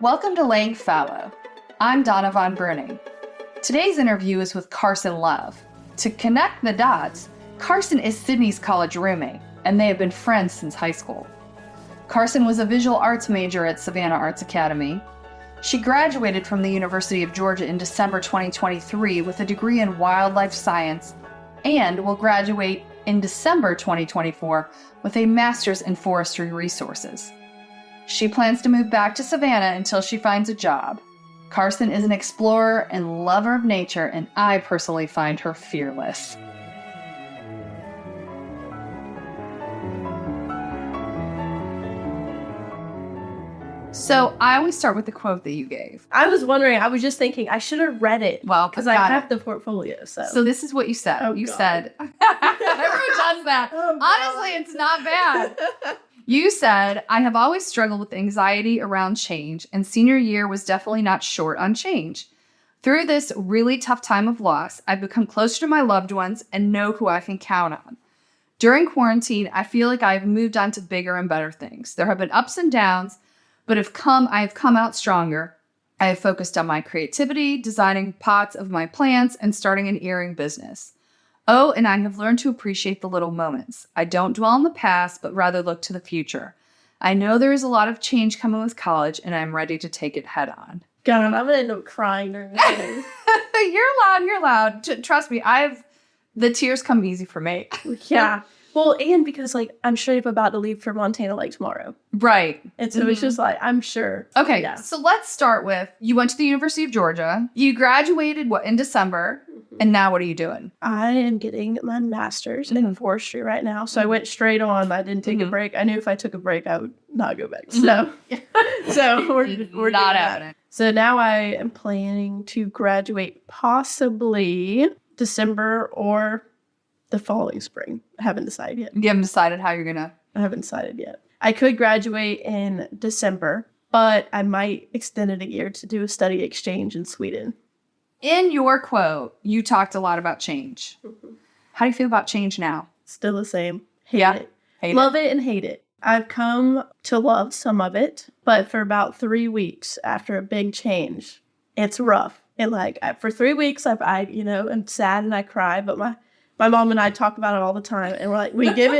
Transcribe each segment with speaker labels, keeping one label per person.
Speaker 1: Welcome to Laying Fallow. I'm Donna Von Bruning. Today's interview is with Carson Love. To connect the dots, Carson is Sydney's college roommate, and they have been friends since high school. Carson was a visual arts major at Savannah Arts Academy. She graduated from the University of Georgia in December 2023 with a degree in wildlife science and will graduate in December 2024 with a master's in forestry resources. She plans to move back to Savannah until she finds a job. Carson is an explorer and lover of nature, and I personally find her fearless. So I always start with the quote that you gave.
Speaker 2: I was wondering, I was just thinking, I should have read it.
Speaker 1: Well,
Speaker 2: because I have the portfolio. So
Speaker 1: this is what you said.
Speaker 2: Oh,
Speaker 1: you
Speaker 2: God.
Speaker 1: said, everyone does that.
Speaker 2: Oh,
Speaker 1: honestly, it's not bad. You said, I have always struggled with anxiety around change, and senior year was definitely not short on change. Through this really tough time of loss, I've become closer to my loved ones and know who I can count on. During quarantine, I feel like I've moved on to bigger and better things. There have been ups and downs, but I have come out stronger. I have focused on my creativity, designing pots of my plants, and starting an earring business. Oh, and I have learned to appreciate the little moments. I don't dwell on the past, but rather look to the future. I know there is a lot of change coming with college, and I'm ready to take it head on.
Speaker 2: God, I'm gonna end up crying during this.
Speaker 1: You're loud. Trust me, the tears come easy for me.
Speaker 2: Yeah. Well, and because I'm straight up about to leave for Montana tomorrow.
Speaker 1: Right.
Speaker 2: And so it's just I'm sure.
Speaker 1: Okay,
Speaker 2: Yeah.
Speaker 1: So let's start with, you went to the University of Georgia. You graduated, in December? And now what are you doing?
Speaker 2: I am getting my master's in forestry right now. So I went straight on. I didn't take a break. I knew if I took a break, I would not go back. So we're
Speaker 1: not
Speaker 2: doing
Speaker 1: having
Speaker 2: that.
Speaker 1: it.
Speaker 2: So now I am planning to graduate possibly December or the following spring. I haven't decided yet.
Speaker 1: You haven't decided how you're going to?
Speaker 2: I haven't decided yet. I could graduate in December, but I might extend it a year to do a study exchange in Sweden.
Speaker 1: In your quote, you talked a lot about change. Mm-hmm. How do you feel about change now?
Speaker 2: Still the same. Hate it. Love it and hate it. I've come to love some of it, but for about 3 weeks after a big change, it's rough. And for 3 weeks, I'm sad and I cry, but my mom and I talk about it all the time, and we're like, we give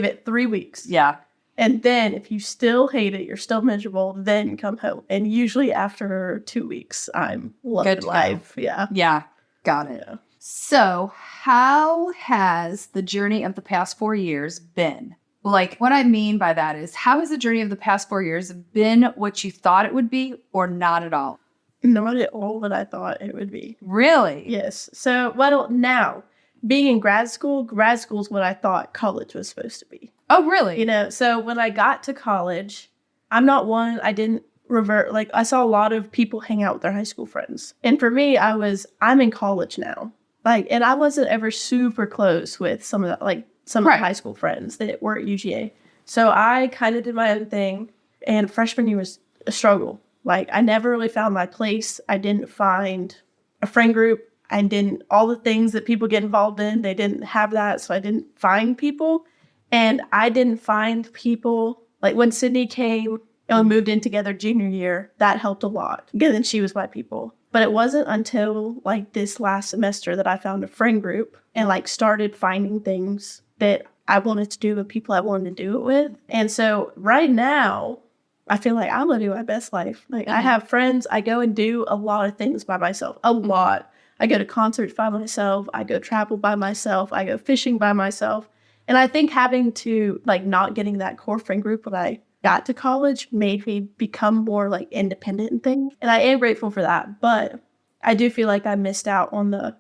Speaker 2: it 3 weeks.
Speaker 1: Yeah.
Speaker 2: And then if you still hate it, you're still miserable, then come home. And usually after 2 weeks, I'm loving life. Yeah.
Speaker 1: Yeah. Got it.
Speaker 2: Yeah.
Speaker 1: So how has the journey of the past 4 years been? What I mean by that is, how has the journey of the past 4 years been what you thought it would be, or not at all?
Speaker 2: Not at all what I thought it would be.
Speaker 1: Really?
Speaker 2: Yes. So, now, being in grad school is what I thought college was supposed to be.
Speaker 1: Oh, really?
Speaker 2: So when I got to college, I'm not one, I didn't revert. I saw a lot of people hang out with their high school friends. And for me, I'm in college now. And I wasn't ever super close with some of my high school friends that were at UGA. So I kind of did my own thing. And freshman year was a struggle. I never really found my place. I didn't find a friend group. I didn't, all the things that people get involved in, they didn't have that. So I didn't find people. And I didn't find people, when Sydney came and we moved in together junior year, that helped a lot. Because then she was my people. But it wasn't until this last semester that I found a friend group and started finding things that I wanted to do with people I wanted to do it with. And so right now, I feel like I'm living my best life. I have friends. I go and do a lot of things by myself. A lot. I go to concerts by myself. I go travel by myself. I go fishing by myself. And I think having to, not getting that core friend group when I got to college made me become more, independent and things. And I am grateful for that. But I do feel like I missed out on the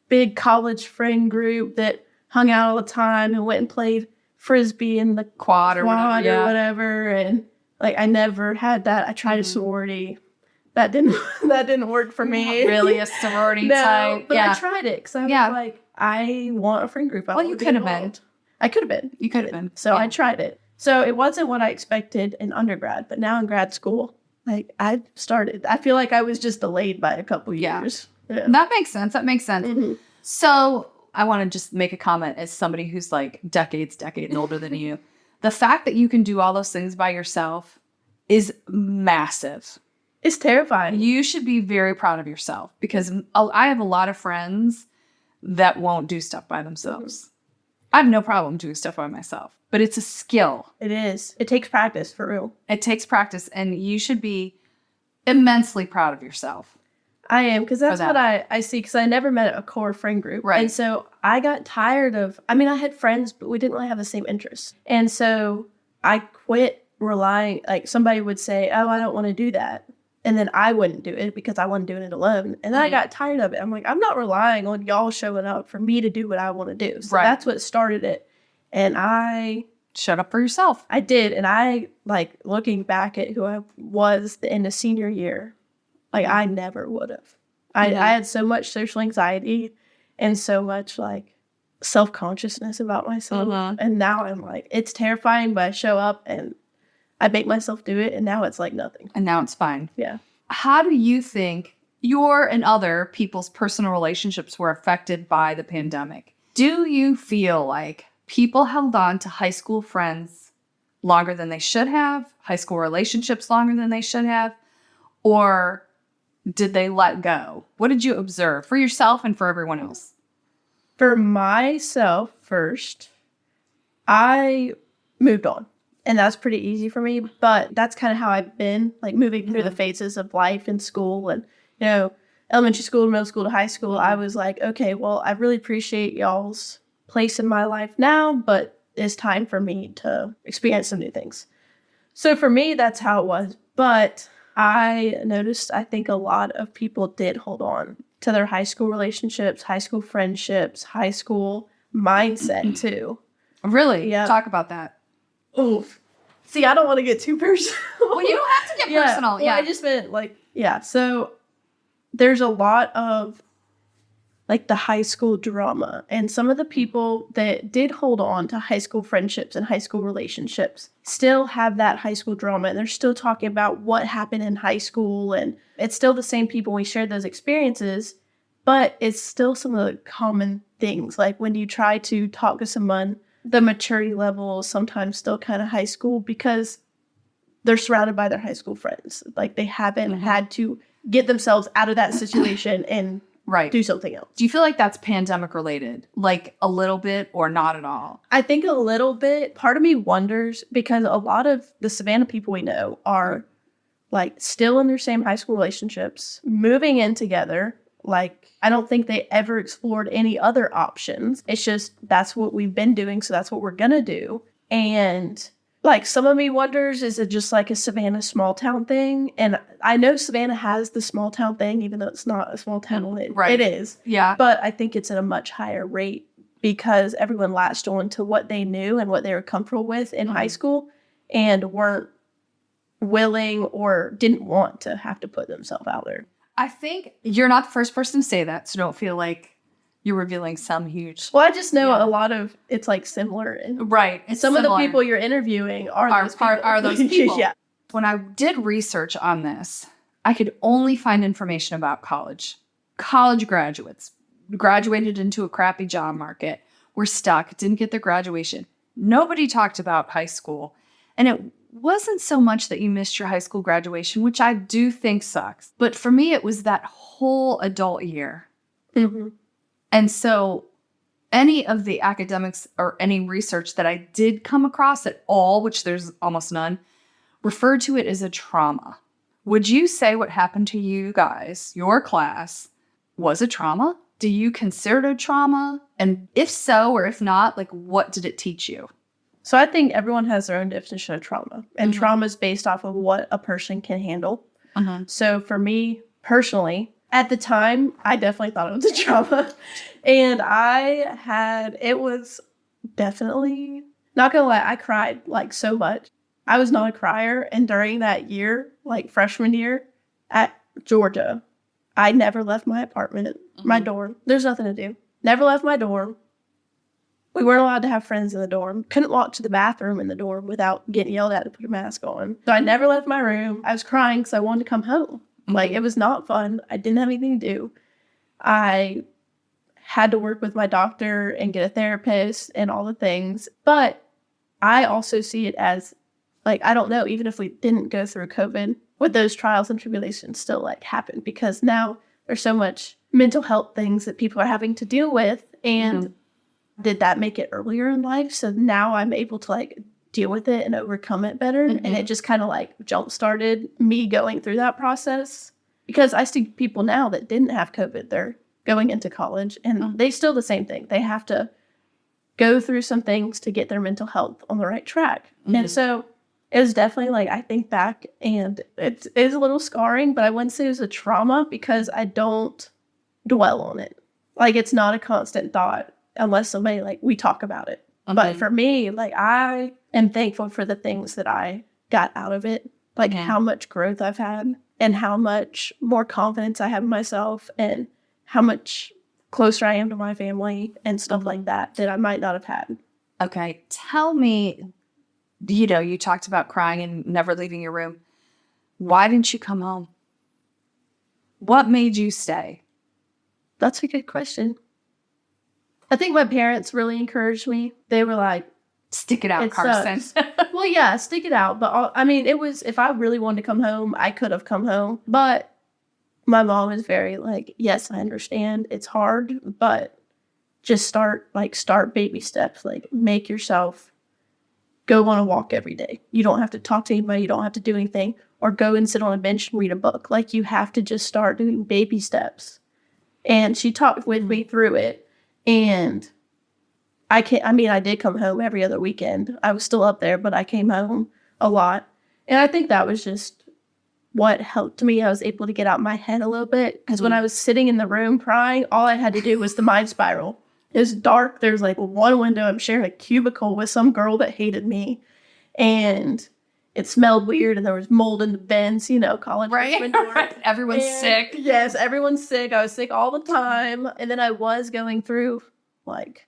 Speaker 2: big college friend group that hung out all the time and went and played Frisbee in the
Speaker 1: quad or
Speaker 2: whatever. And, I never had that. I tried a sorority. That didn't work for me.
Speaker 1: Not really a sorority type.
Speaker 2: But I tried it because I was I want a friend group.
Speaker 1: You could have been.
Speaker 2: I could have been.
Speaker 1: You could have been.
Speaker 2: So I tried it. So it wasn't what I expected in undergrad, but now in grad school, I started. I feel like I was just delayed by a couple years. Yeah.
Speaker 1: That makes sense. Mm-hmm. So I want to just make a comment as somebody who's decades older than you. The fact that you can do all those things by yourself is massive.
Speaker 2: It's terrifying.
Speaker 1: You should be very proud of yourself because I have a lot of friends that won't do stuff by themselves. I have no problem doing stuff by myself, but it's a skill.
Speaker 2: It is. It takes practice, for real.
Speaker 1: It takes practice, and you should be immensely proud of yourself.
Speaker 2: I am, because that's what I see, because I never met a core friend group.
Speaker 1: Right.
Speaker 2: And so I got tired of, I had friends, but we didn't really have the same interests. And so I quit relying, like somebody would say, oh, I don't want to do that. And then I wouldn't do it because I wasn't doing it alone. And then I got tired of it. I'm like, I'm not relying on y'all showing up for me to do what I want to do. So that's what started it. And I...
Speaker 1: Shut up for yourself.
Speaker 2: I did. And I, like, looking back at who I was in the senior year, like, I never would have. I had so much social anxiety and so much, like, self-consciousness about myself. And now I'm like, it's terrifying, but I show up and I make myself do it, and now it's like nothing.
Speaker 1: And now it's fine.
Speaker 2: Yeah.
Speaker 1: How do you think your and other people's personal relationships were affected by the pandemic? Do you feel like people held on to high school friends longer than they should have, high school relationships longer than they should have, or did they let go? What did you observe for yourself and for everyone else?
Speaker 2: For myself first, I moved on. And that's pretty easy for me, but that's kind of how I've been, like, moving through the phases of life in school and, elementary school, middle school to high school. I was like, okay, well, I really appreciate y'all's place in my life now, but it's time for me to experience some new things. So for me, that's how it was. But I noticed, I think a lot of people did hold on to their high school relationships, high school friendships, high school mindset too.
Speaker 1: Really?
Speaker 2: Yeah.
Speaker 1: Talk about that.
Speaker 2: Oof. See, I don't want to get too personal.
Speaker 1: Well, you don't have to get personal.
Speaker 2: Well, I just meant, like, so there's a lot of, like, the high school drama. And some of the people that did hold on to high school friendships and high school relationships still have that high school drama. And they're still talking about what happened in high school. And it's still the same people. We shared those experiences. But it's still some of the common things. Like, when you try to talk to someone, the maturity level is sometimes still kind of high school because they're surrounded by their high school friends. Like, they haven't had to get themselves out of that situation and do something else.
Speaker 1: Do you feel like that's pandemic related? Like, a little bit or not at all?
Speaker 2: I think a little bit. Part of me wonders because a lot of the Savannah people we know are, like, still in their same high school relationships, moving in together. Like, I don't think they ever explored any other options. It's just, that's what we've been doing, so that's what we're gonna do. And, like, some of me wonders, is it just like a Savannah small town thing? And I know Savannah has the small town thing, even though it's not a small town. It is.
Speaker 1: Yeah.
Speaker 2: But I think it's at a much higher rate because everyone latched on to what they knew and what they were comfortable with in high school and weren't willing or didn't want to have to put themselves out there.
Speaker 1: I think you're not the first person to say that, so don't feel like you're revealing some huge...
Speaker 2: Well, I just know a lot of it's, like, similar.
Speaker 1: Right.
Speaker 2: It's some similar. Of the people you're interviewing are those people.
Speaker 1: Are those people.
Speaker 2: Yeah.
Speaker 1: When I did research on this, I could only find information about college. College graduates graduated into a crappy job market, were stuck, didn't get their graduation. Nobody talked about high school. And it wasn't so much that you missed your high school graduation, which I do think sucks. But for me, it was that whole adult year.
Speaker 2: Mm-hmm.
Speaker 1: And so any of the academics or any research that I did come across at all, which there's almost none, referred to it as a trauma. Would you say what happened to you guys, your class, was a trauma? Do you consider it a trauma? And if so, or if not, like, what did it teach you?
Speaker 2: So I think everyone has their own definition of trauma. And trauma is based off of what a person can handle. So for me personally, at the time, I definitely thought it was a trauma. And it was definitely, not gonna lie, I cried, like, so much. I was not a crier. And during that year, like freshman year at Georgia, I never left my apartment, my dorm. There's nothing to do. Never left my dorm. We weren't allowed to have friends in the dorm. Couldn't walk to the bathroom in the dorm without getting yelled at to put a mask on. So I never left my room. I was crying because I wanted to come home. Like, it was not fun. I didn't have anything to do. I had to work with my doctor and get a therapist and all the things. But I also see it as, like, I don't know, even if we didn't go through COVID, would those trials and tribulations still like happen? Because now there's so much mental health things that people are having to deal with. And did that make it earlier in life? So now I'm able to like deal with it and overcome it better. And it just kind of like jump started me going through that process, because I see people now that didn't have COVID. They're going into college and they still the same thing. They have to go through some things to get their mental health on the right track. And so it was definitely like, I think back and it is a little scarring, but I wouldn't say it was a trauma because I don't dwell on it. Like, it's not a constant thought unless somebody, like, we talk about it. But for me, like, I am thankful for the things that I got out of it, like how much growth I've had and how much more confidence I have in myself and how much closer I am to my family and stuff like that I might not have had.
Speaker 1: Okay. Tell me, you talked about crying and never leaving your room. Why didn't you come home? What made you stay?
Speaker 2: That's a good question. I think my parents really encouraged me. They were like,
Speaker 1: stick it out, Carson.
Speaker 2: Well, yeah, stick it out. But it was, if I really wanted to come home, I could have come home. But my mom is very like, yes, I understand. It's hard, but just start baby steps. Like, make yourself go on a walk every day. You don't have to talk to anybody. You don't have to do anything, or go and sit on a bench and read a book. Like, you have to just start doing baby steps. And she talked with me through it. And I did come home every other weekend. I was still up there, but I came home a lot. And I think that was just what helped me. I was able to get out my head a little bit. Because when I was sitting in the room crying, all I had to do was the mind spiral. It was dark. There's like one window. I'm sharing a cubicle with some girl that hated me. And it smelled weird. And there was mold in the bins, college.
Speaker 1: Right. Everyone's sick.
Speaker 2: Yes, everyone's sick. I was sick all the time. And then I was going through what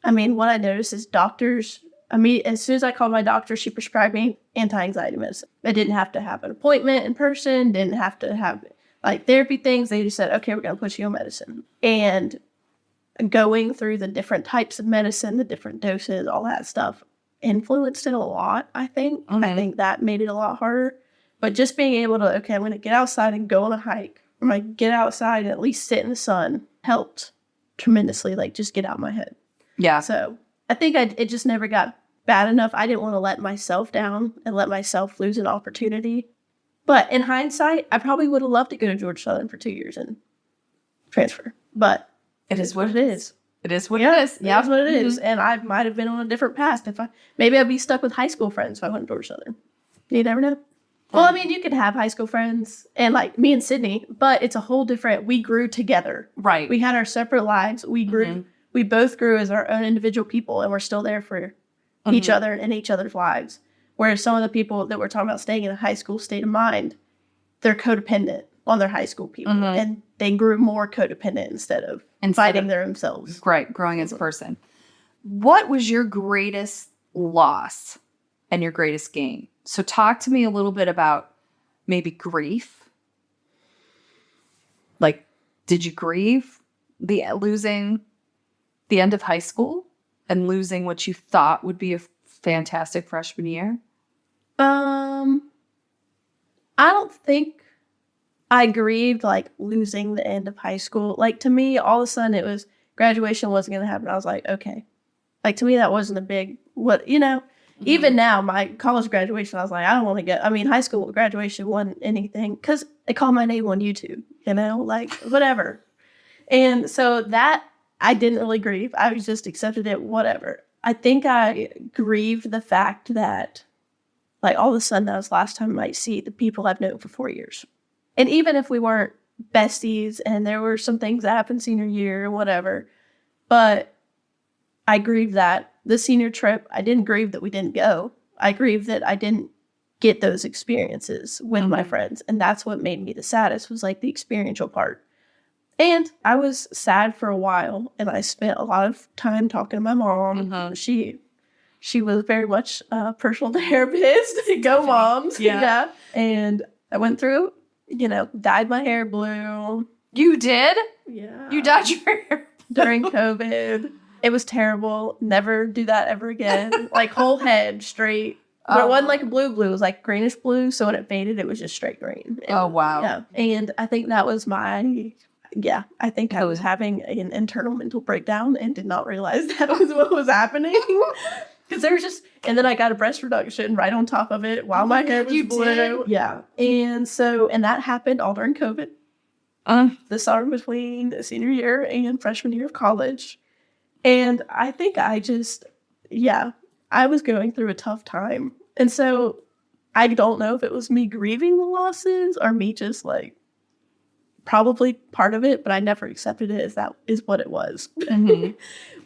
Speaker 2: I noticed is doctors, as soon as I called my doctor, she prescribed me anti-anxiety medicine. I didn't have to have an appointment in person, didn't have to have like therapy things. They just said, okay, we're going to put you on medicine. And going through the different types of medicine, the different doses, all that stuff influenced it a lot, I think. I think that made it a lot harder. But just being able to, okay, I'm going to get outside and go on a hike. I'm going to get outside and at least sit in the sun helped tremendously, like just get out my head.
Speaker 1: Yeah.
Speaker 2: So I think it just never got bad enough. I didn't want to let myself down and let myself lose an opportunity. But in hindsight, I probably would have loved to go to Georgia Southern for 2 years and transfer. But
Speaker 1: it is what it is. It is what
Speaker 2: it
Speaker 1: is.
Speaker 2: Yeah, that's what it is. And I might have been on a different path maybe I'd be stuck with high school friends if I went to Georgia Southern. You never know. Well, you could have high school friends and like me and Sydney, but it's a whole different, we grew together.
Speaker 1: Right.
Speaker 2: We had our separate lives. We grew, we both grew as our own individual people, and we're still there for each other and each other's lives. Whereas some of the people that we're talking about staying in a high school state of mind, they're codependent on their high school people. And they grew more codependent instead of fighting their own selves.
Speaker 1: Right. Growing as a person. What was your greatest loss and your greatest gain? So talk to me a little bit about maybe grief. Like, did you grieve losing the end of high school and losing what you thought would be a fantastic freshman year?
Speaker 2: I don't think I grieved like losing the end of high school. Like, to me, all of a sudden it was graduation wasn't going to happen. I was like, okay. Like, to me, that wasn't a big, even now, my college graduation, I was like, I don't want to get, high school graduation wasn't anything because they call my name on YouTube, like whatever. And so that I didn't really grieve. I just accepted it, whatever. I think I grieved the fact that like all of a sudden that was the last time I might see the people I've known for 4 years. And even if we weren't besties and there were some things that happened senior year or whatever, but I grieved that the senior trip, I didn't grieve that we didn't go. I grieved that I didn't get those experiences with my friends. And that's what made me the saddest, was like the experiential part. And I was sad for a while, and I spent a lot of time talking to my mom. She was very much a personal therapist. Go moms. Yeah. And I went through, dyed my hair blue.
Speaker 1: You did?
Speaker 2: Yeah.
Speaker 1: You dyed your hair
Speaker 2: during COVID. It was terrible. Never do that ever again. Like, whole head straight. But it wasn't like a blue. It was like greenish blue. So when it faded, it was just straight green.
Speaker 1: Oh, wow.
Speaker 2: Yeah. And I think that was I think I was having an internal mental breakdown and did not realize that was what was happening. Because there was just, and then I got a breast reduction right on top of it while my hair was blue. Did? Yeah. And that happened all during COVID. The summer between the senior year and freshman year of college. And I think I was going through a tough time. And so I don't know if it was me grieving the losses or me just like, probably part of it, but I never accepted it as that is what it was. Mm-hmm.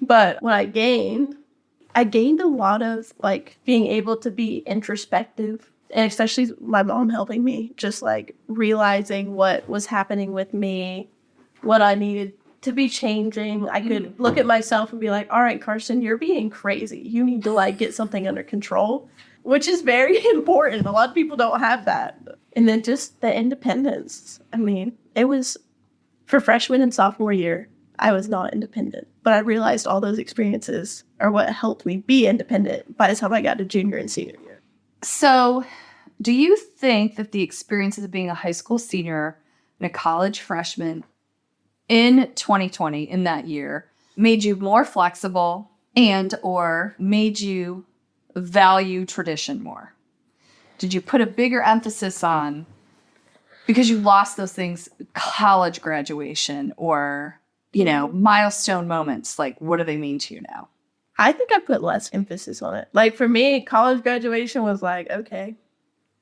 Speaker 2: But when I gained a lot of like being able to be introspective, and especially my mom helping me, just like realizing what was happening with me, what I needed to be changing. I could look at myself and be like, all right, Carson, you're being crazy. You need to like get something under control, which is very important. A lot of people don't have that. And then just the independence. I mean, it was for freshman and sophomore year, I was not independent, but I realized all those experiences are what helped me be independent by the time I got to junior and senior year.
Speaker 1: So do you think that the experiences of being a high school senior and a college freshman in 2020, in that year, made you more flexible and or made you value tradition more? Did you put a bigger emphasis on, because you lost those things, college graduation or, milestone moments? Like, what do they mean to you now?
Speaker 2: I think I put less emphasis on it. Like, for me, college graduation was like, okay.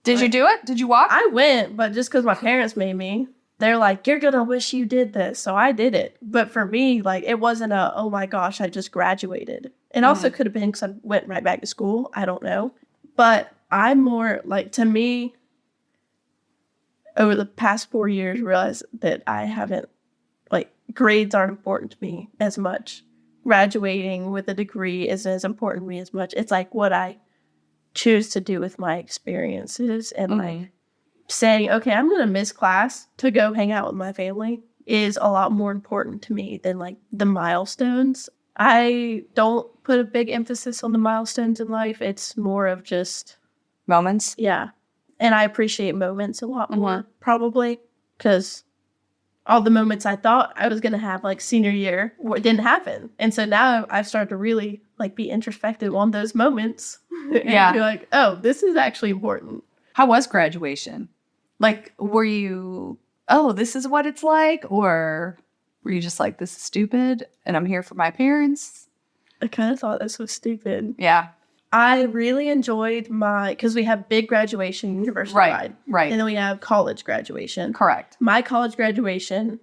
Speaker 1: Did you do it? Did you walk?
Speaker 2: I went, but just because my parents made me. They're like, you're going to wish you did this. So I did it. But for me, like, it wasn't oh my gosh, I just graduated. It also could have been because I went right back to school. I don't know. But I'm more like, to me, over the past 4 years, realized that I haven't, like, grades aren't important to me as much. Graduating with a degree isn't as important to me as much. It's like what I choose to do with my experiences and like saying, okay, I'm going to miss class to go hang out with my family is a lot more important to me than like the milestones. I don't put a big emphasis on the milestones in life. It's more of just
Speaker 1: moments.
Speaker 2: Yeah. And I appreciate moments a lot more, probably, because all the moments I thought I was going to have like senior year didn't happen. And so now I've started to really like be introspective on those moments. And be like, oh, this is actually important.
Speaker 1: How was graduation? Like, were you, this is what it's like? Or were you just like, this is stupid and I'm here for my parents?
Speaker 2: I kind of thought this was stupid.
Speaker 1: Yeah.
Speaker 2: I really enjoyed because we have big graduation, university-wide.
Speaker 1: Right.
Speaker 2: And then we have college graduation.
Speaker 1: Correct.
Speaker 2: My college graduation,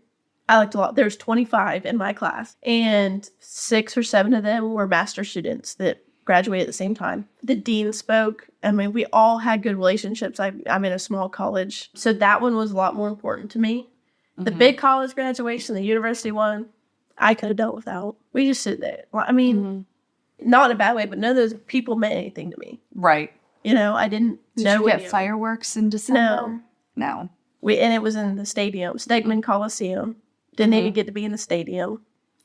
Speaker 2: I liked a lot. There's 25 in my class, and 6 or 7 of them were master students that graduated at the same time. The dean spoke. I mean, we all had good relationships. I'm in a small college, so that one was a lot more important to me. Mm-hmm. The big college graduation, the university one, I could have done without. We just sit there. I mean, not in a bad way, but none of those people meant anything to me.
Speaker 1: Right.
Speaker 2: I didn't know.
Speaker 1: Did you get fireworks in December? No.
Speaker 2: And it was in the stadium, Stegman Coliseum. Didn't even get to be in the stadium.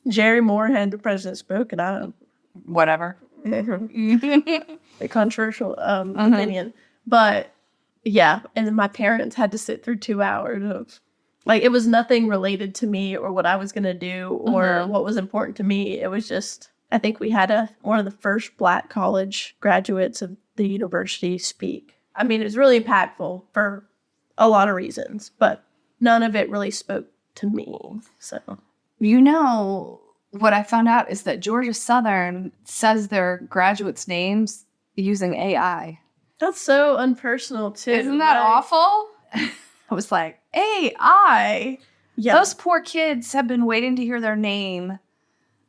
Speaker 2: Jerry Moore had the president spoke, and I don't.
Speaker 1: Whatever.
Speaker 2: A controversial opinion. But, yeah. And then my parents had to sit through 2 hours of, like, it was nothing related to me or what I was going to do or what was important to me. It was just, I think we had one of the first Black college graduates of the university speak. I mean, it was really impactful for a lot of reasons, but none of it really spoke to me. So,
Speaker 1: what I found out is that Georgia Southern says their graduates' names using AI.
Speaker 2: That's so unpersonal, too.
Speaker 1: Isn't that awful? I was like, AI? Yeah. Those poor kids have been waiting to hear their name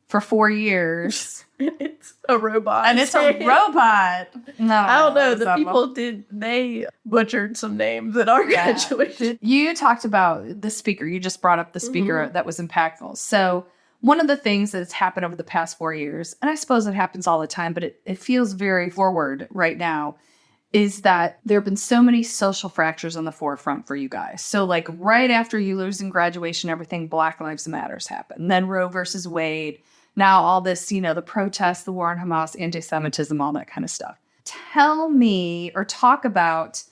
Speaker 1: for 4 years.
Speaker 2: It's a robot.
Speaker 1: And it's a robot. No,
Speaker 2: I don't know. The people they butchered some names at our graduation.
Speaker 1: You talked about the speaker. You just brought up the speaker that was impactful. So one of the things that has happened over the past 4 years, and I suppose it happens all the time, but it feels very forward right now, is that there have been so many social fractures on the forefront for you guys. So like right after you losing graduation, everything Black Lives Matters happened. Then Roe versus Wade. Now all this, the protests, the war on Hamas, anti-Semitism, all that kind of stuff. tell me or talk about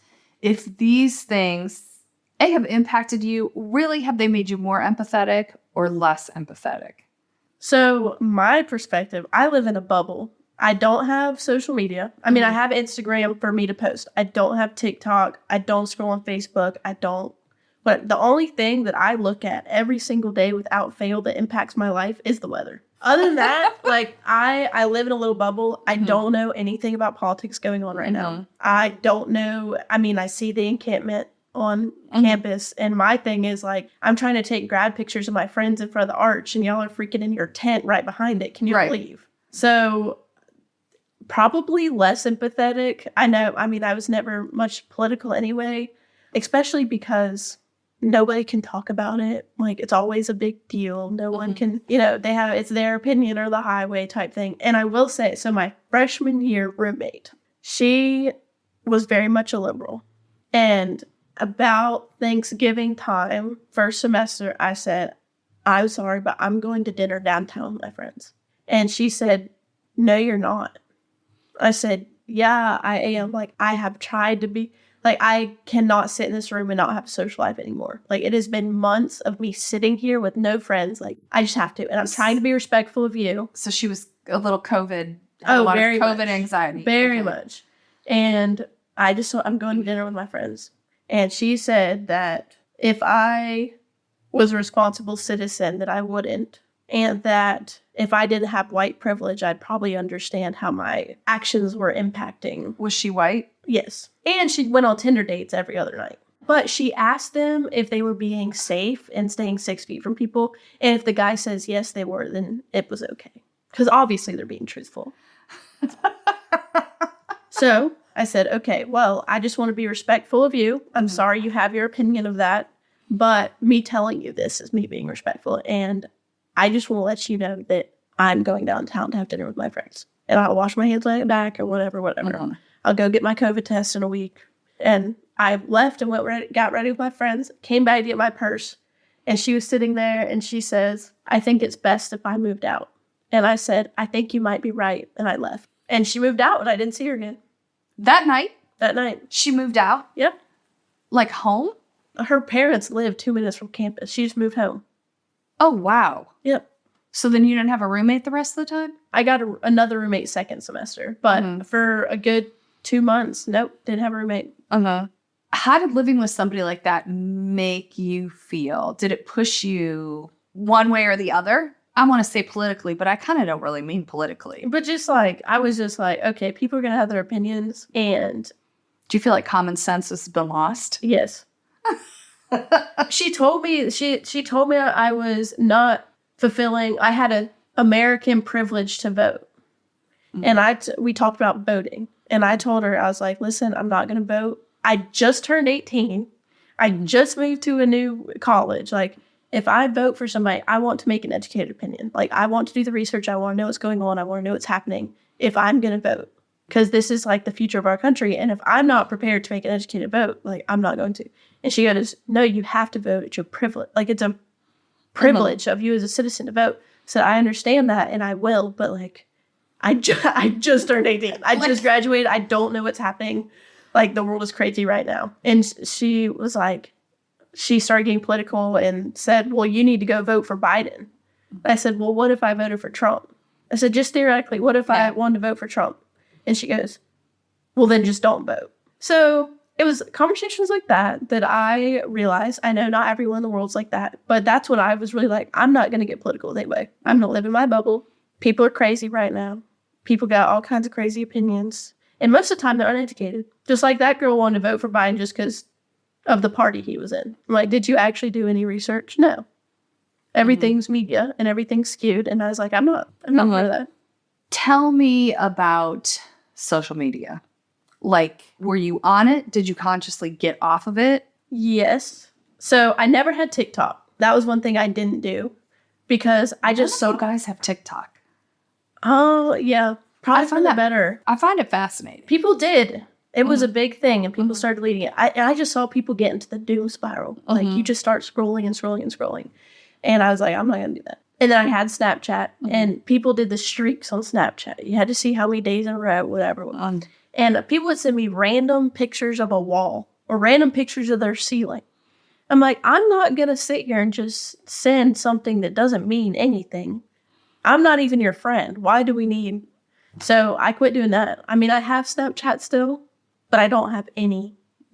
Speaker 1: if these things, A, have impacted you. Really, have they made you more empathetic or less empathetic?
Speaker 2: So my perspective, I live in a bubble. I don't have social media. I mean, I have Instagram for me to post. I don't have TikTok. I don't scroll on Facebook. But the only thing that I look at every single day without fail that impacts my life is the weather. Other than that, like I live in a little bubble. I don't know anything about politics going on right now. I don't know. I mean, I see the encampment on campus, and my thing is like, I'm trying to take grad pictures of my friends in front of the arch, and y'all are freaking in your tent right behind it. Can you believe? So probably less empathetic. I know. I mean, I was never much political anyway, especially because nobody can talk about it. Like, it's always a big deal. No one can, it's their opinion or the highway type thing. And I will say, so my freshman year roommate, she was very much a liberal. And about Thanksgiving time, first semester, I said, I'm sorry, but I'm going to dinner downtown with my friends. And she said, no, you're not. I said, yeah, I am. Like, I have tried to be. Like, I cannot sit in this room and not have a social life anymore. Like, it has been months of me sitting here with no friends. Like, I just have to. And I'm trying to be respectful of you.
Speaker 1: So she was a little COVID.
Speaker 2: Very
Speaker 1: COVID
Speaker 2: much.
Speaker 1: Anxiety.
Speaker 2: Very much. And I'm going to dinner with my friends. And she said that if I was a responsible citizen, that I wouldn't. And that if I didn't have white privilege, I'd probably understand how my actions were impacting.
Speaker 1: Was she white?
Speaker 2: Yes. And she went on Tinder dates every other night. But she asked them if they were being safe and staying 6 feet from people. And if the guy says yes, they were, then it was okay. Because obviously they're being truthful. So I said, okay, well, I just want to be respectful of you. I'm sorry you have your opinion of that. But me telling you this is me being respectful. And I just want to let you know that I'm going downtown to have dinner with my friends. And I'll wash my hands when I get back or whatever. I'll go get my COVID test in a week. And I left and got ready with my friends, came back to get my purse. And she was sitting there and she says, I think it's best if I moved out. And I said, I think you might be right. And I left. And she moved out and I didn't see her again.
Speaker 1: That night?
Speaker 2: That night.
Speaker 1: She moved out?
Speaker 2: Yep.
Speaker 1: Like home?
Speaker 2: Her parents lived 2 minutes from campus. She just moved home.
Speaker 1: Oh, wow.
Speaker 2: Yep.
Speaker 1: So then you didn't have a roommate the rest of the time?
Speaker 2: I got another roommate second semester. But for a good 2 months, nope, didn't have a roommate.
Speaker 1: How did living with somebody like that make you feel? Did it push you one way or the other? I want to say politically, but I kind of don't really mean politically.
Speaker 2: But just like, I was just like, okay, people are going to have their opinions. And
Speaker 1: do you feel like common sense has been lost?
Speaker 2: Yes. She told me I was not fulfilling. I had an American privilege to vote. And we talked about voting. And I told her, I was like, listen, I'm not going to vote. I just turned 18. I just moved to a new college. Like, if I vote for somebody, I want to make an educated opinion. Like, I want to do the research. I want to know what's going on. I want to know what's happening if I'm going to vote. Because this is like the future of our country. And if I'm not prepared to make an educated vote, like, I'm not going to. And she goes, no, you have to vote. It's your privilege. Like, it's a privilege of you as a citizen to vote. So I understand that and I will. But like, I just turned 18. I just graduated. I don't know what's happening. Like, the world is crazy right now. And she was like, she started getting political and said, well, you need to go vote for Biden. I said, well, what if I voted for Trump? I said, just theoretically, what if I wanted to vote for Trump? And she goes, well, then just don't vote. So it was conversations like that I realized, I know not everyone in the world's like that, but that's when I was really like, I'm not going to get political anyway. I'm going to live in my bubble. People are crazy right now. People got all kinds of crazy opinions. And most of the time, they're uneducated. Just like that girl wanted to vote for Biden just because of the party he was in. I'm like, did you actually do any research? No. Everything's media and everything's skewed. And I was like, I'm not part of that.
Speaker 1: Tell me about social media. Like, were you on it? Did you consciously get off of it?
Speaker 2: Yes. So I never had TikTok. That was one thing I didn't do because I just
Speaker 1: saw guys have TikTok.
Speaker 2: Oh, yeah. Probably find that better.
Speaker 1: I find it fascinating.
Speaker 2: People did. It was a big thing, and people started leading it. I just saw people get into the doom spiral. Like, you just start scrolling and scrolling and scrolling. And I was like, I'm not going to do that. And then I had Snapchat, and people did the streaks on Snapchat. You had to see how many days in a row, whatever. And people would send me random pictures of a wall or random pictures of their ceiling. I'm like, I'm not going to sit here and just send something that doesn't mean anything. I'm not even your friend. Why do we need? So I quit doing that. I mean, I have Snapchat still, but I don't have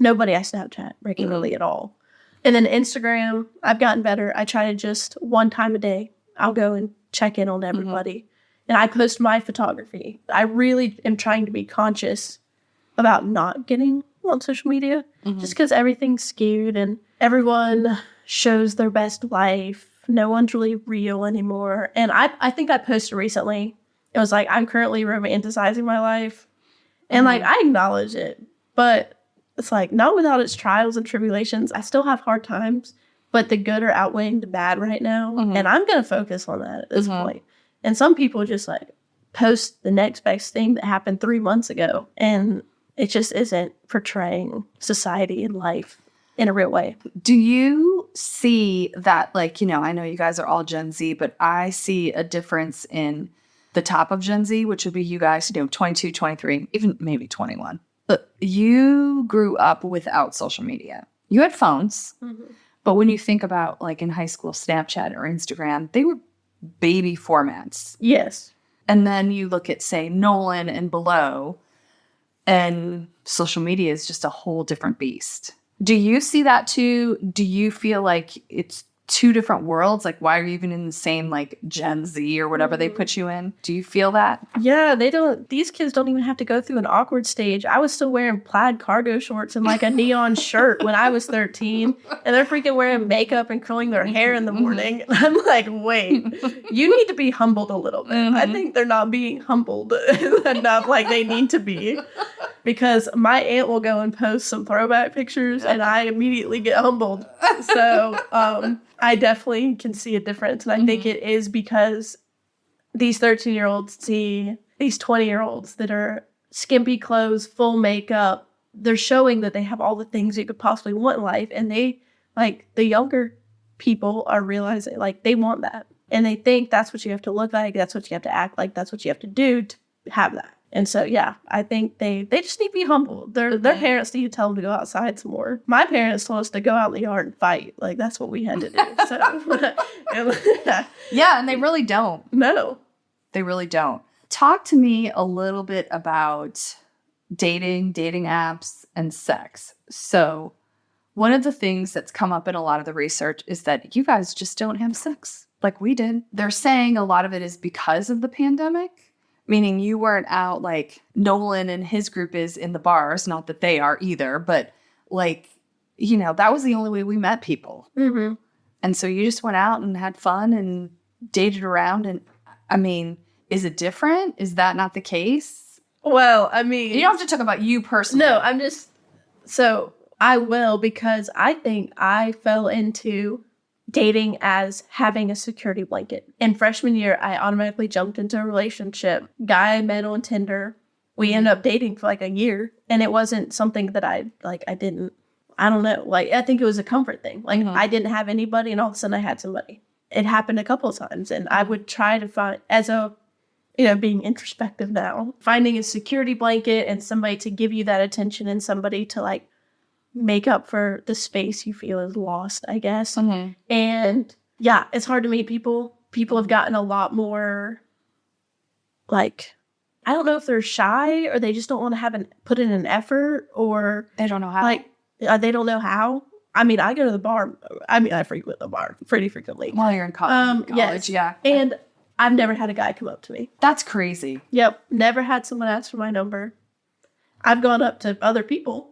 Speaker 2: nobody I Snapchat regularly at all. And then Instagram, I've gotten better. I try to just one time a day, I'll go and check in on everybody. And I post my photography. I really am trying to be conscious about not getting on social media just because everything's skewed and everyone shows their best life. No one's really real anymore. And I think I posted recently. It was like, I'm currently romanticizing my life. And like, I acknowledge it. But it's like, not without its trials and tribulations. I still have hard times. But the good are outweighing the bad right now. And I'm going to focus on that at this point. And some people just like post the next best thing that happened 3 months ago. And it just isn't portraying society and life in a real way.
Speaker 1: Do you see that, like, you know, I know you guys are all Gen Z, but I see a difference in the top of Gen Z, which would be you guys, you know, 22, 23, even maybe 21. But you grew up without social media. You had phones. But when you think about, like, in high school, Snapchat or Instagram, they were baby formats.
Speaker 2: Yes.
Speaker 1: And then you look at, say, Nolan and below, and social media is just a whole different beast. Do you see that too? Do you feel like it's two different worlds? Like, why are you even in the same, like, Gen Z or whatever they put you in? Do you feel that?
Speaker 2: Yeah, these kids don't even have to go through an awkward stage. I was still wearing plaid cargo shorts and like a neon shirt when I was 13. And they're freaking wearing makeup and curling their hair in the morning. And I'm like, wait, you need to be humbled a little bit. I think they're not being humbled enough like they need to be. Because my aunt will go and post some throwback pictures and I immediately get humbled. So I definitely can see a difference. And I think it is because these 13-year-olds see these 20-year-olds that are skimpy clothes, full makeup. They're showing that they have all the things you could possibly want in life. And they, like, the younger people are realizing, like, they want that. And they think that's what you have to look like. That's what you have to act like. That's what you have to do to have that. And so, yeah, I think they just need to be humble. Their parents need to tell them to go outside some more. My parents told us to go out in the yard and fight. Like, that's what we had to do. So,
Speaker 1: yeah, and they really don't.
Speaker 2: No.
Speaker 1: They really don't. Talk to me a little bit about dating apps, and sex. So one of the things that's come up in a lot of the research is that you guys just don't have sex like we did. They're saying a lot of it is because of the pandemic. Meaning you weren't out like Nolan and his group is in the bars. Not that they are either, but like, you know, that was the only way we met people. And so you just went out and had fun and dated around. And I mean, is it different? Is that not the case?
Speaker 2: Well, I mean,
Speaker 1: you don't have to talk about you personally.
Speaker 2: No, so I will, because I think I fell into dating as having a security blanket. In freshman year, I automatically jumped into a relationship. Guy I met on Tinder. We ended up dating for like a year. And it wasn't something that I don't know. Like, I think it was a comfort thing. Like, I didn't have anybody and all of a sudden I had somebody. It happened a couple of times. And I would try to find, as a, you know, being introspective now, finding a security blanket and somebody to give you that attention and somebody to like make up for the space you feel is lost, I guess. And yeah, it's hard to meet people. People have gotten a lot more, like, I don't know if they're shy or they just don't want to put in an effort, or
Speaker 1: they don't know how.
Speaker 2: Like, they don't know how. I mean, I go to the bar. I mean, I frequent the bar pretty frequently.
Speaker 1: While you're in college,
Speaker 2: yes.
Speaker 1: Yeah.
Speaker 2: And I've never had a guy come up to me.
Speaker 1: That's crazy.
Speaker 2: Yep. Never had someone ask for my number. I've gone up to other people.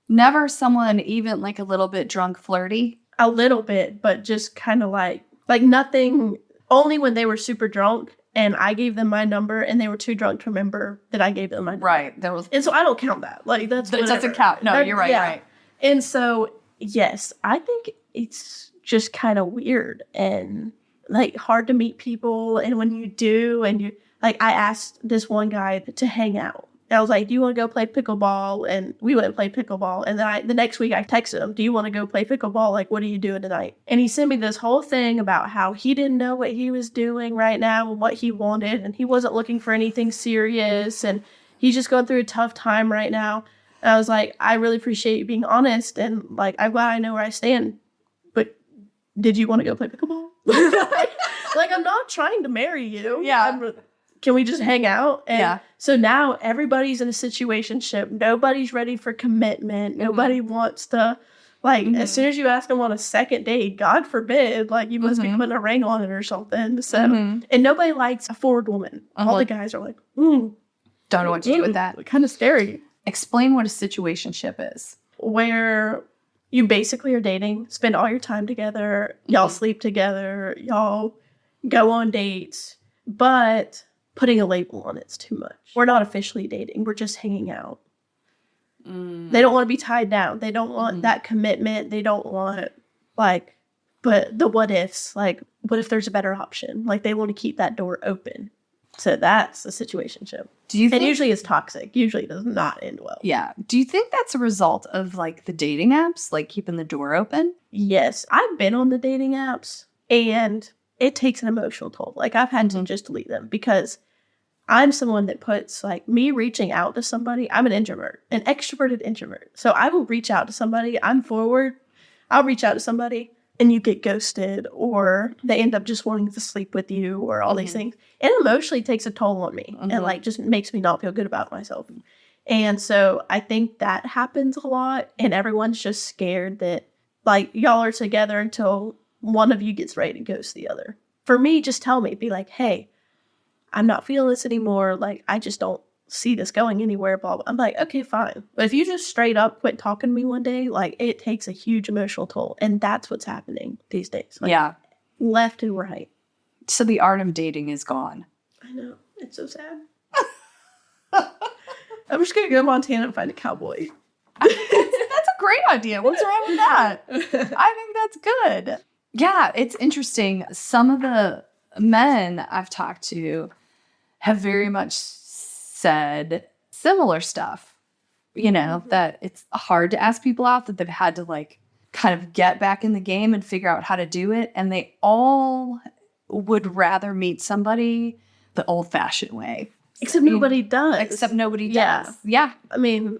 Speaker 1: Never someone even like a little bit drunk flirty?
Speaker 2: A little bit, but just kind of like nothing. Only when they were super drunk and I gave them my number and they were too drunk to remember that I gave them my number.
Speaker 1: Right.
Speaker 2: And so I don't count that. Like, that
Speaker 1: doesn't count. No, you're right. Yeah. Right.
Speaker 2: And so, yes, I think it's just kind of weird and like hard to meet people. And when you do, and you like, I asked this one guy to hang out. And I was like, do you want to go play pickleball? And we went and played pickleball. And then the next week I texted him, do you want to go play pickleball? Like, what are you doing tonight? And he sent me this whole thing about how he didn't know what he was doing right now and what he wanted. And he wasn't looking for anything serious. And he's just going through a tough time right now. And I was like, I really appreciate you being honest. And like, I'm glad I know where I stand. But did you want to go play pickleball? like, I'm not trying to marry you.
Speaker 1: Yeah.
Speaker 2: Can we just hang out? And
Speaker 1: Yeah.
Speaker 2: so now everybody's in a situationship. Nobody's ready for commitment. Nobody wants to, like, as soon as you ask them on a second date, God forbid, like, you must be putting a ring on it or something. So, and nobody likes a forward woman. All the guys are like,
Speaker 1: don't know what to do with that.
Speaker 2: Kind of scary.
Speaker 1: Explain what a situationship is.
Speaker 2: Where you basically are dating, spend all your time together, y'all sleep together, y'all go on dates, but putting a label on it's too much. We're not officially dating. We're just hanging out. They don't want to be tied down. They don't want that commitment. They don't want, like, but the what ifs, like, what if there's a better option? Like, they want to keep that door open. So that's a situationship.
Speaker 1: Do you think,
Speaker 2: and usually it's toxic. Usually it does not end well.
Speaker 1: Yeah. Do you think that's a result of, like, the dating apps, like keeping the door open?
Speaker 2: Yes. I've been on the dating apps and it takes an emotional toll. Like, I've had to just delete them because I'm someone that puts, like, me reaching out to somebody. I'm an introvert, an extroverted introvert. So I will reach out to somebody. I'm forward. I'll reach out to somebody and you get ghosted or they end up just wanting to sleep with you or all these things. It emotionally takes a toll on me and, like, just makes me not feel good about myself. And so I think that happens a lot and everyone's just scared that, like, y'all are together until one of you gets ready to ghost the other. For me, just tell me. Be like, hey, I'm not feeling this anymore. Like, I just don't see this going anywhere, blah, blah. I'm like, okay, fine. But if you just straight up quit talking to me one day, like, it takes a huge emotional toll. And that's what's happening these days. Like,
Speaker 1: yeah.
Speaker 2: Left and right.
Speaker 1: So the art of dating is gone.
Speaker 2: I know. It's so sad. I'm just going to go to Montana and find a cowboy.
Speaker 1: That's a great idea. What's wrong with that? I think that's good. Yeah, it's interesting. Some of the men I've talked to have very much said similar stuff, you know, that it's hard to ask people out, that they've had to, like, kind of get back in the game and figure out how to do it. And they all would rather meet somebody the old-fashioned way.
Speaker 2: Except nobody does.
Speaker 1: Except nobody does. Yeah.
Speaker 2: I mean,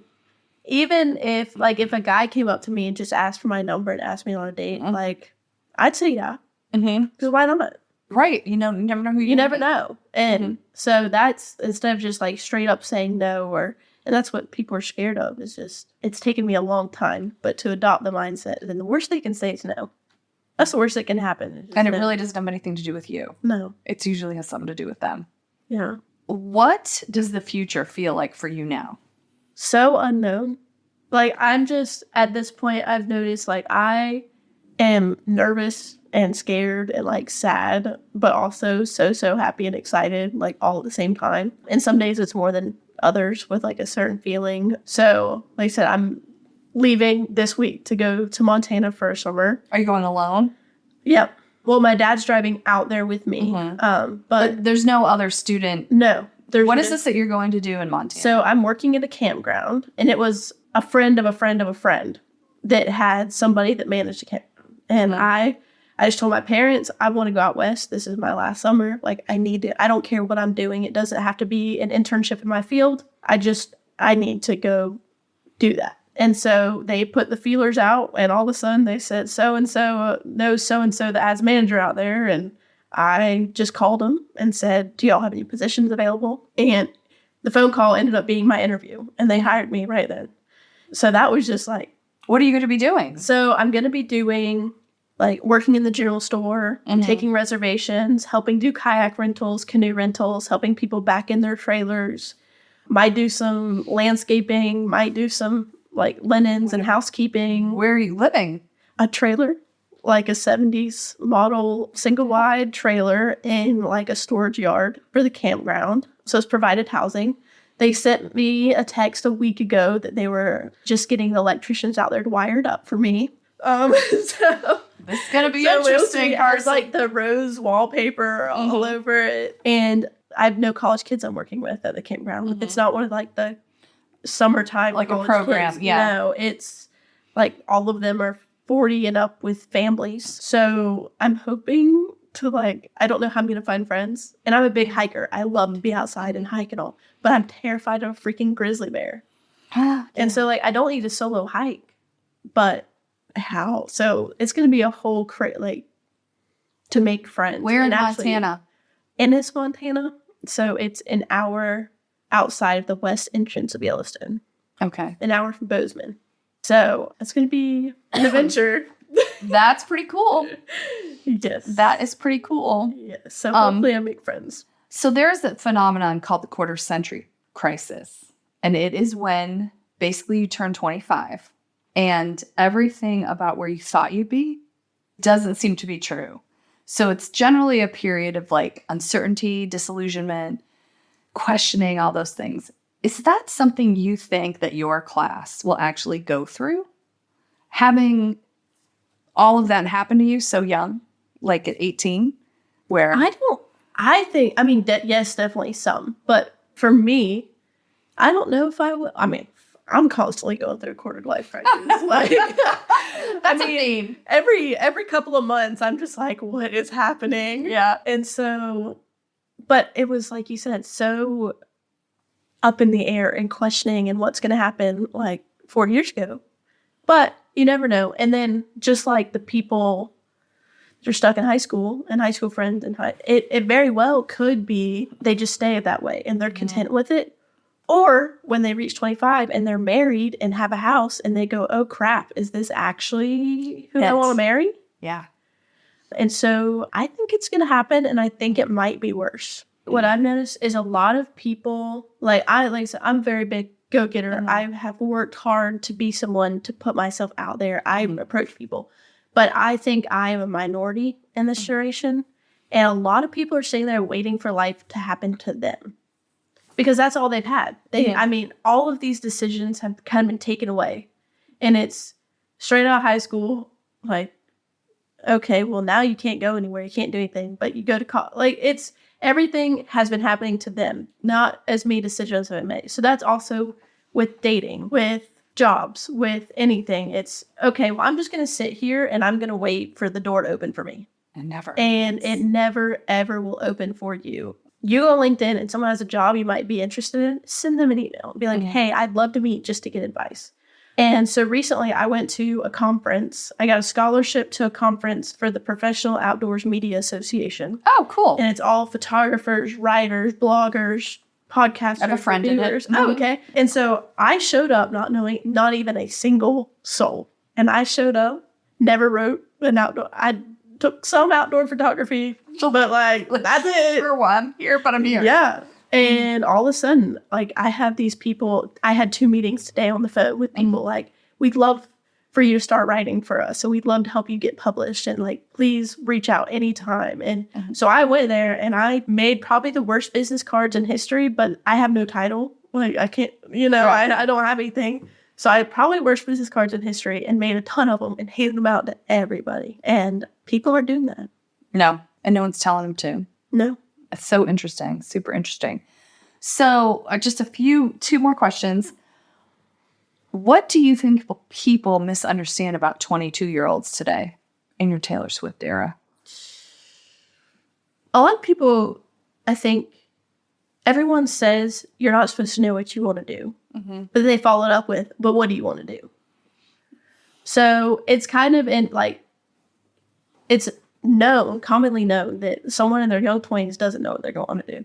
Speaker 2: even if, like, if a guy came up to me and just asked for my number and asked me on a date, like, I'd say yeah. Because why not?
Speaker 1: Right. You know, you never know who
Speaker 2: you never know. And so that's, instead of just, like, straight up saying no, and that's what people are scared of, is just, it's taken me a long time, but to adopt the mindset, then the worst they can say is no. That's the worst that can happen.
Speaker 1: And it really doesn't have anything to do with you.
Speaker 2: No.
Speaker 1: It usually has something to do with them.
Speaker 2: Yeah.
Speaker 1: What does the future feel like for you now?
Speaker 2: So unknown. Like, I'm just, at this point, I've noticed, like, I am nervous and scared and, like, sad, but also so happy and excited, like, all at the same time. And some days it's more than others with, like, a certain feeling. So, like I said, I'm leaving this week to go to Montana for a summer.
Speaker 1: Are you going alone?
Speaker 2: Yep. Well, my dad's driving out there with me.
Speaker 1: But there's no other student.
Speaker 2: No.
Speaker 1: What is this that you're going to do in Montana?
Speaker 2: So I'm working at a campground, and it was a friend of a friend of a friend that had somebody that managed a campground. And I just told my parents, I want to go out west. This is my last summer. Like, I need to, I don't care what I'm doing. It doesn't have to be an internship in my field. I need to go do that. And so they put the feelers out, and all of a sudden they said, so-and-so knows so-and-so that has manager out there. And I just called them and said, do y'all have any positions available? And the phone call ended up being my interview, and they hired me right then. So that was just like.
Speaker 1: What are you going to be doing?
Speaker 2: So I'm going to be doing, like, working in the general store, taking reservations, helping do kayak rentals, canoe rentals, helping people back in their trailers. Might do some landscaping, might do some, like, linens and housekeeping.
Speaker 1: Where are you living?
Speaker 2: A trailer, like a 70s model single wide trailer in, like, a storage yard for the campground. So it's provided housing. They sent me a text a week ago that they were just getting the electricians out there to wire it up for me. So
Speaker 1: this is going to be interesting.
Speaker 2: There's, like, the rose wallpaper all over it. And I have no college kids I'm working with at the campground.
Speaker 1: Mm-hmm.
Speaker 2: It's not one of like the summertime
Speaker 1: like a
Speaker 2: college
Speaker 1: program.
Speaker 2: kids.
Speaker 1: Yeah.
Speaker 2: No, it's like all of them are 40 and up with families. So I'm hoping to like, I don't know how I'm going to find friends. And I'm a big hiker. I love to be outside and hike and all, but I'm terrified of a freaking grizzly bear. And so like, I don't need a solo hike, but how? So it's going to be a whole like to make friends.
Speaker 1: Where in
Speaker 2: and actually,
Speaker 1: Montana?
Speaker 2: Ennis, Montana. So it's an hour outside of the west entrance of Yellowstone.
Speaker 1: Okay.
Speaker 2: An hour from Bozeman. So it's going to be an adventure.
Speaker 1: That's pretty cool.
Speaker 2: Yes.
Speaker 1: That is pretty cool.
Speaker 2: Yes. So hopefully I make friends.
Speaker 1: So there's a phenomenon called the quarter century crisis. And it is when basically you turn 25 and everything about where you thought you'd be doesn't seem to be true. So it's generally a period of like uncertainty, disillusionment, questioning, all those things. Is that something you think that your class will actually go through? Having all of that happen to you so young, like at 18, where
Speaker 2: yes, definitely some. But for me, I don't know if I will. I mean, I'm constantly going through a quarter life crisis. Like,
Speaker 1: that's a theme.
Speaker 2: Every couple of months, I'm just like, what is happening?
Speaker 1: Yeah.
Speaker 2: And so, but it was like you said, so up in the air and questioning and what's going to happen like 4 years ago. But you never know. And then just like the people that are stuck in high school and high school friends, and it very well could be they just stay that way and they're content with it. Or when they reach 25 and they're married and have a house and they go, oh crap, is this actually who I want to marry?
Speaker 1: Yeah.
Speaker 2: And so I think it's going to happen, and I think it might be worse. What I've noticed is a lot of people, like I said, I'm a very big go-getter.
Speaker 1: Mm-hmm.
Speaker 2: I have worked hard to be someone to put myself out there. I approach people. But I think I am a minority in this generation. And a lot of people are sitting there waiting for life to happen to them. Because that's all they've had. I mean, all of these decisions have kind of been taken away. And it's straight out of high school, like, okay, well, now you can't go anywhere. You can't do anything. But you go to college. Like, it's everything has been happening to them, not as me decisions have been made. So that's also with dating, with jobs, with anything. It's, okay, well, I'm just going to sit here and I'm going to wait for the door to open for me.
Speaker 1: And
Speaker 2: it never, ever will open for you. You go on LinkedIn and someone has a job you might be interested in, send them an email. Be like, hey, I'd love to meet just to get advice. And so recently I went to a conference. I got a scholarship to a conference for the Professional Outdoors Media Association.
Speaker 1: Oh, cool.
Speaker 2: And it's all photographers, writers, bloggers, podcasters.
Speaker 1: I have a friend in it.
Speaker 2: Oh, okay. And so I showed up not knowing, not even a single soul. And I showed up, never wrote an outdoor. I took some outdoor photography, but like, that's it.
Speaker 1: Sure, I'm here, but I'm here.
Speaker 2: Yeah. And all of a sudden, like, I have these people, I had 2 meetings today on the phone with people like, we'd love for you to start writing for us. So we'd love to help you get published, and like, please reach out anytime. And so I went there and I made probably the worst business cards in history, but I have no title. Like, I can't, I don't have anything. So I probably worst business cards in history and made a ton of them and handed them out to everybody. And people are doing that.
Speaker 1: No. And no one's telling them to.
Speaker 2: No.
Speaker 1: It's so interesting. Super interesting. So just 2 more questions. What do you think people misunderstand about 22-year-olds today in your Taylor Swift era?
Speaker 2: A lot of people, I think, everyone says you're not supposed to know what you want to do. Mm-hmm. But they follow it up with, but what do you want to do? So it's kind of it's commonly known that someone in their young 20s doesn't know what they're going to do.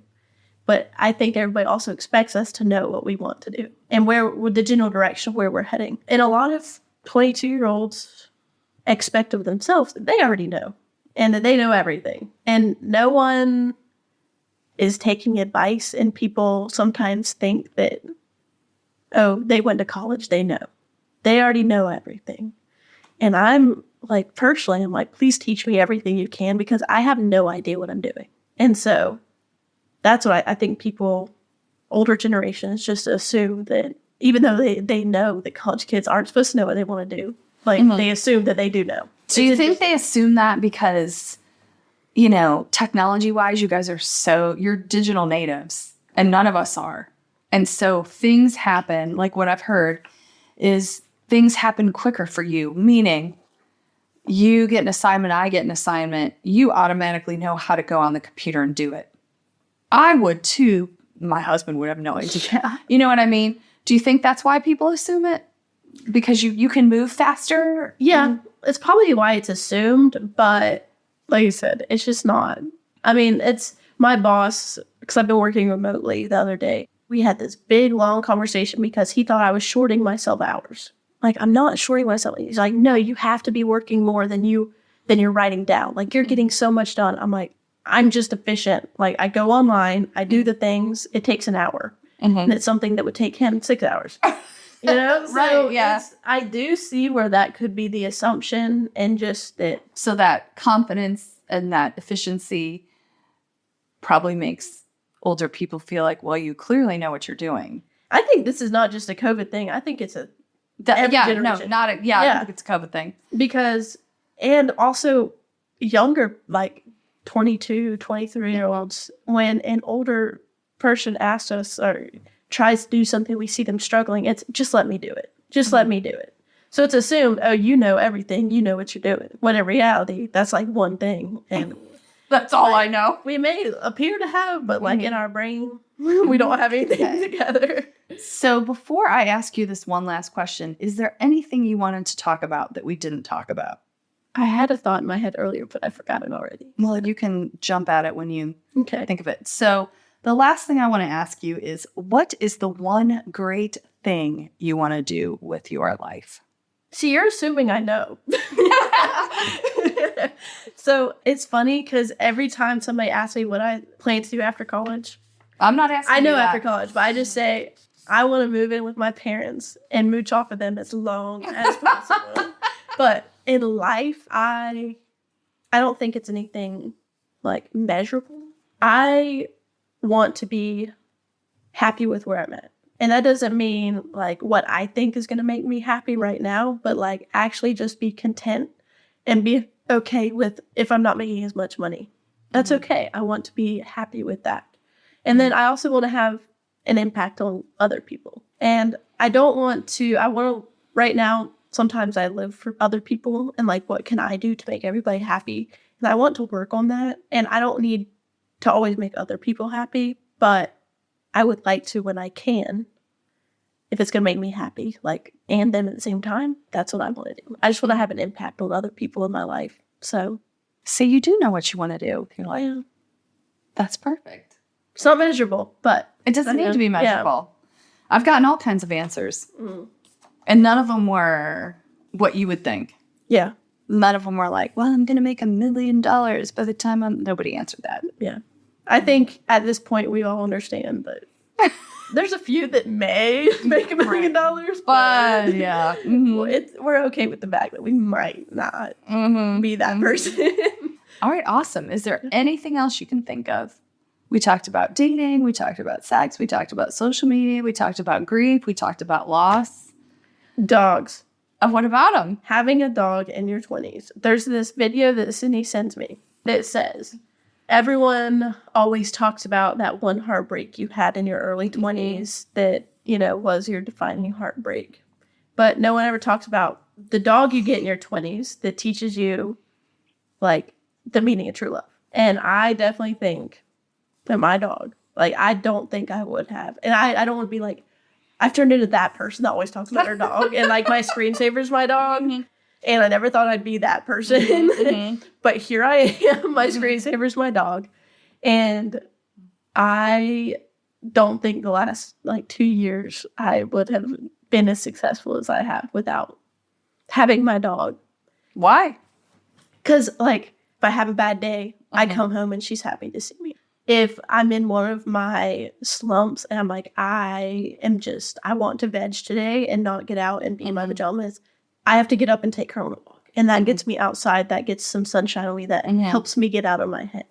Speaker 2: But I think everybody also expects us to know what we want to do and where with the general direction where we're heading. And a lot of 22-year-olds expect of themselves that they already know and that they know everything. And no one is taking advice, and people sometimes think that, oh, they went to college, they know. They already know everything. And I'm like, personally, I'm like, please teach me everything you can, because I have no idea what I'm doing. And so that's what I think people, older generations, just assume that even though they know that college kids aren't supposed to know what they want to do, like they assume that they do know.
Speaker 1: Do you think they assume that because technology wise, you guys you're digital natives and none of us are. And so things happen, like what I've heard is things happen quicker for you, meaning you get an assignment, I get an assignment, you automatically know how to go on the computer and do it. I would too. My husband would have no idea. You know what I mean? Do you think that's why people assume it? Because you can move faster?
Speaker 2: Yeah, it's probably why it's assumed, but like you said, it's just not. I mean, it's my boss, because I've been working remotely the other day. We had this big, long conversation because he thought I was shorting myself hours. Like, I'm not shorting myself. He's like, no, you have to be working more than you're writing down. Like, you're getting so much done. I'm like, I'm just efficient. Like, I go online, I do the things, it takes an hour. Mm-hmm. And it's something that would take him 6 hours. Right, so yeah. I do see where that could be the assumption and just that.
Speaker 1: So that confidence and that efficiency probably makes older people feel like, well, you clearly know what you're doing.
Speaker 2: I think this is not just a COVID thing. I think it's generation.
Speaker 1: I think it's a COVID thing.
Speaker 2: Because, and also younger, like 22, 23-year-olds, when an older person asks us or tries to do something, we see them struggling, it's just let me do it. Just let me do it. So it's assumed, oh, you know everything. You know what you're doing. When in reality, that's like one thing. And
Speaker 1: that's all I know.
Speaker 2: We may appear to have, but like in our brain, we don't have anything together.
Speaker 1: So before I ask you this one last question, is there anything you wanted to talk about that we didn't talk about?
Speaker 2: I had a thought in my head earlier, but I forgot it already.
Speaker 1: Well, you can jump at it when you think of it. So the last thing I want to ask you is, what is the one great thing you want to do with your life?
Speaker 2: See, you're assuming I know. So it's funny because every time somebody asks me what I plan to do after college,
Speaker 1: I'm not asking
Speaker 2: I know
Speaker 1: you that.
Speaker 2: after college, but I just say, I want to move in with my parents and mooch off of them as long as possible. But in life, I don't think it's anything like measurable. I want to be happy with where I'm at. And that doesn't mean like what I think is going to make me happy right now, but like actually just be content and be okay with if I'm not making as much money. That's okay. I want to be happy with that. And then I also want to have an impact on other people. And I want to, right now, sometimes I live for other people and like, what can I do to make everybody happy? And I want to work on that. And I don't need to always make other people happy, but I would like to when I can, if it's going to make me happy, like, and them at the same time. That's what I want to do. I just want to have an impact on other people in my life. So
Speaker 1: you do know what you want to do. You're like,
Speaker 2: yeah.
Speaker 1: That's perfect.
Speaker 2: It's not measurable, but
Speaker 1: it doesn't need to be measurable. Yeah. I've gotten all kinds of answers. And none of them were what you would think.
Speaker 2: Yeah.
Speaker 1: None of them were like, well, I'm going to make $1 million by the time nobody answered that.
Speaker 2: Yeah. I think at this point we all understand, but there's a few that may make $1 million.
Speaker 1: But yeah.
Speaker 2: We're okay with the fact that we might not be that person.
Speaker 1: All right. Awesome. Is there anything else you can think of? We talked about dating. We talked about sex. We talked about social media. We talked about grief. We talked about loss.
Speaker 2: Dogs.
Speaker 1: What about them?
Speaker 2: Having a dog in your 20s. There's this video that Sydney sends me that says, everyone always talks about that one heartbreak you had in your early 20s that, was your defining heartbreak. But no one ever talks about the dog you get in your 20s that teaches you, like, the meaning of true love. And I definitely think that my dog, like, I don't think I would have. And I don't want to be like, I've turned into that person that always talks about her dog. And, like, my screensaver's my dog. And I never thought I'd be that person. But here I am. My screensaver's my dog. And I don't think the last, 2 years I would have been as successful as I have without having my dog.
Speaker 1: Why?
Speaker 2: Because, if I have a bad day, I come home and she's happy to see me. If I'm in one of my slumps and I'm like, I want to veg today and not get out and be in my pajamas, I have to get up and take her on a walk. And that gets me outside. That gets some sunshine on me. That helps me get out of my head.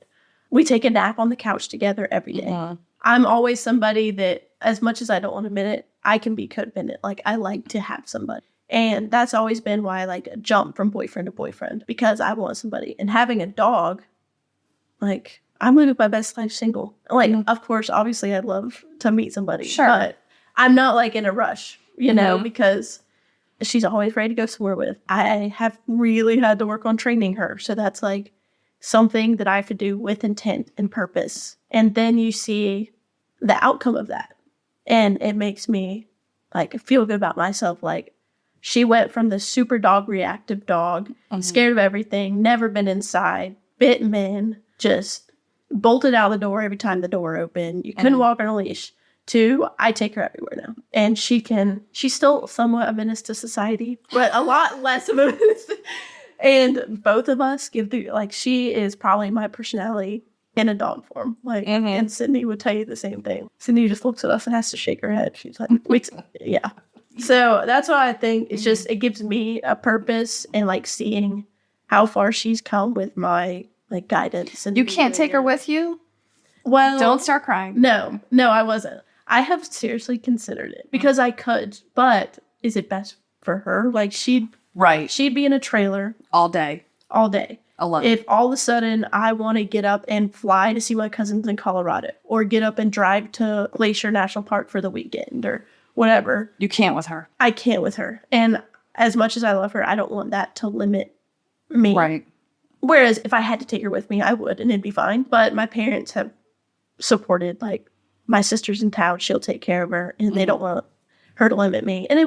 Speaker 2: We take a nap on the couch together every day. I'm always somebody that, as much as I don't want to admit it, I can be codependent. Like, I like to have somebody. And that's always been why I jump from boyfriend to boyfriend, because I want somebody. And having a dog Like, I'm living my best life single. Like, of course, obviously, I'd love to meet somebody.
Speaker 1: Sure.
Speaker 2: But I'm not, like, in a rush, you know, because she's always ready to go somewhere with. I have really had to work on training her. So that's, like, something that I have to do with intent and purpose. And then you see the outcome of that. And it makes me, like, feel good about myself. Like, she went from the super dog reactive dog, scared of everything, never been inside, bit men, just bolted out the door every time the door opened. You couldn't walk on a leash. To, I take her everywhere now. And she's still somewhat a menace to society, but a lot less of a menace. And both of us she is probably my personality in a dog form. Like, and Sydney would tell you the same thing. Sydney just looks at us and has to shake her head. She's like, wait, yeah. So that's why I think it's just, it gives me a purpose and like seeing how far she's come with my like guidance. And
Speaker 1: you can't take her with you?
Speaker 2: Well,
Speaker 1: don't start crying.
Speaker 2: No, I wasn't. I have seriously considered it because I could, but is it best for her? Like she'd be in a trailer
Speaker 1: all day. Alone.
Speaker 2: If all of a sudden I want to get up and fly to see my cousins in Colorado or get up and drive to Glacier National Park for the weekend or whatever.
Speaker 1: You can't with her.
Speaker 2: I can't with her. And as much as I love her, I don't want that to limit me.
Speaker 1: Right.
Speaker 2: Whereas if I had to take her with me, I would and it'd be fine. But my parents have supported, like, my sister's in town, she'll take care of her, and they don't want her to limit me. And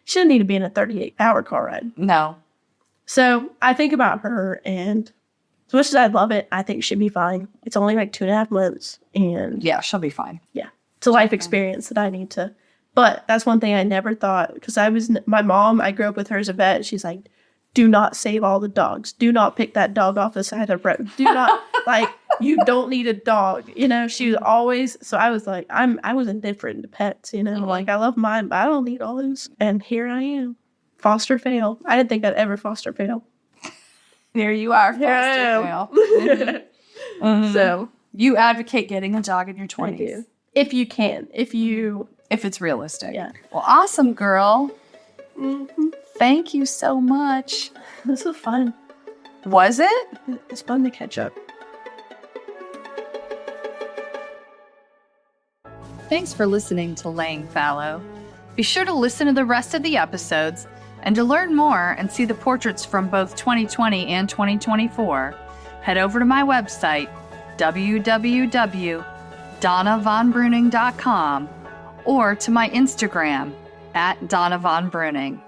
Speaker 2: she didn't need to be in a 38-hour car ride.
Speaker 1: No.
Speaker 2: So I think about her, and as much as I love it, I think she'd be fine. It's only like 2.5 months, and
Speaker 1: yeah, she'll be fine.
Speaker 2: Yeah. It's a life experience that I need to. But that's one thing I never thought, because my mom, I grew up with her as a vet. She's like, do not save all the dogs. Do not pick that dog off the side of the road. Do not, like, you don't need a dog. You know, she was always, so I was like, I was indifferent to pets, you know, like I love mine, but I don't need all those. And here I am, foster fail. I didn't think I'd ever foster fail.
Speaker 1: There you are, foster fail.
Speaker 2: So
Speaker 1: you advocate getting a dog in your 20s.
Speaker 2: I do. If you can,
Speaker 1: if it's realistic.
Speaker 2: Yeah.
Speaker 1: Well, awesome, girl. Thank you so much.
Speaker 2: This was fun.
Speaker 1: Was it?
Speaker 2: It's fun to catch up.
Speaker 1: Thanks for listening to Laying Fallow. Be sure to listen to the rest of the episodes, and to learn more and see the portraits from both 2020 and 2024, head over to my website, www.donnavonbruning.com, or to my Instagram, @DonnaVonBruning.